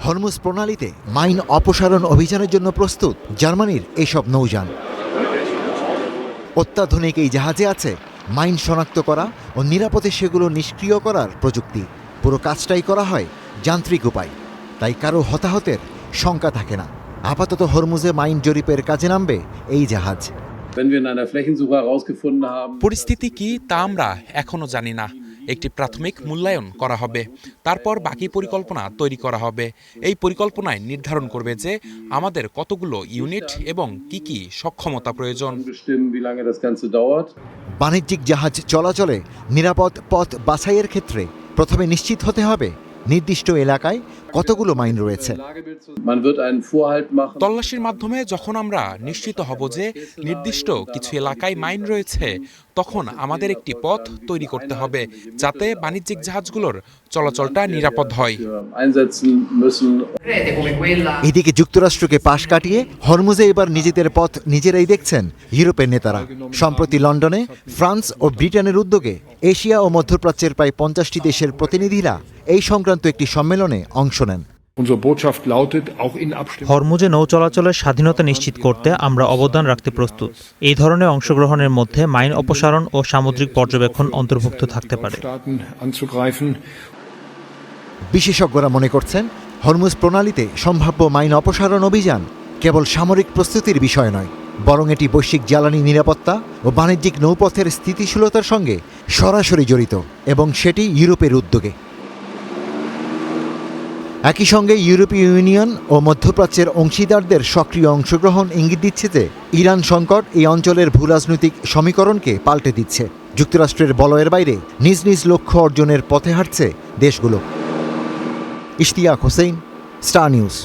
Hormuz প্রণালীতে mine অপসারণ অভিযানের জন্য প্রস্তুত জার্মানির এইসব নৌযান। অত্যাধুনিক এই জাহাজে আছে মাইন শনাক্ত করা ও নিরাপদে সেগুলো নিষ্ক্রিয় করার প্রযুক্তি। পুরো কাজটাই করা হয় যান্ত্রিক উপায়, তাই কারো হতাহতের শঙ্কা থাকে না। আপাতত হরমুজে মাইন জরিপের কাজে নামবে এই জাহাজ। পরিস্থিতি কি তা আমরা এখনো জানি না। একটি প্রাথমিক মূল্যায়ন করা হবে, তারপর বাকি পরিকল্পনা তৈরি করা হবে। এই পরিকল্পনায় নির্ধারণ করবে যে আমাদের কতগুলো ইউনিট এবং কি সক্ষমতা প্রয়োজন। বাণিজ্যিক জাহাজ চলাচলে নিরাপদ পথ বাছাইয়ের ক্ষেত্রে প্রথমে নিশ্চিত হতে হবে নির্দিষ্ট এলাকায় কতগুলো মাইন রয়েছে। তল্লাশির মাধ্যমে যখন আমরা নিশ্চিত হব যে নির্দিষ্ট কিছু এলাকায় মাইন রয়েছে, তখন আমাদের একটি পথ তৈরি করতে হবে যাতে বাণিজ্যিক জাহাজগুলোর চলাচলটা নিরাপদ হয়। এদিকে যুক্তরাষ্ট্রকে পাশ কাটিয়ে হরমুজে এবার নিজেদের পথ নিজেরাই দেখছেন ইউরোপের নেতারা। সম্প্রতি লন্ডনে ফ্রান্স ও ব্রিটেনের উদ্যোগে এশিয়া ও মধ্যপ্রাচ্যের প্রায় 50টি দেশের প্রতিনিধিরা এই সংক্রান্ত একটি সম্মেলনে অংশ নেন। হরমুজে নৌ চলাচলের স্বাধীনতা নিশ্চিত করতে আমরা অবদান রাখতে প্রস্তুত। এই ধরনের অংশগ্রহণের মধ্যে মাইন অপসারণ ও সামুদ্রিক পর্যবেক্ষণ অন্তর্ভুক্ত থাকতে পারে। বিশেষজ্ঞরা মনে করছেন হরমুজ প্রণালীতে সম্ভাব্য মাইন অপসারণ অভিযান কেবল সামরিক প্রস্তুতির বিষয় নয়, বরং এটি বৈশ্বিক জ্বালানি নিরাপত্তা ও বাণিজ্যিক নৌপথের স্থিতিশীলতার সঙ্গে সরাসরি জড়িত, এবং সেটি ইউরোপের উদ্যোগে। একই সঙ্গে ইউরোপীয় ইউনিয়ন ও মধ্যপ্রাচ্যের অংশীদারদের সক্রিয় অংশগ্রহণ ইঙ্গিত দিচ্ছে যে ইরান সংকট এই অঞ্চলের ভূরাজনৈতিক সমীকরণকে পাল্টে দিচ্ছে। যুক্তরাষ্ট্রের বলয়ের বাইরে নিজ নিজ লক্ষ্য অর্জনের পথে হাঁটছে দেশগুলো। Ishtiaq Hossain, star news.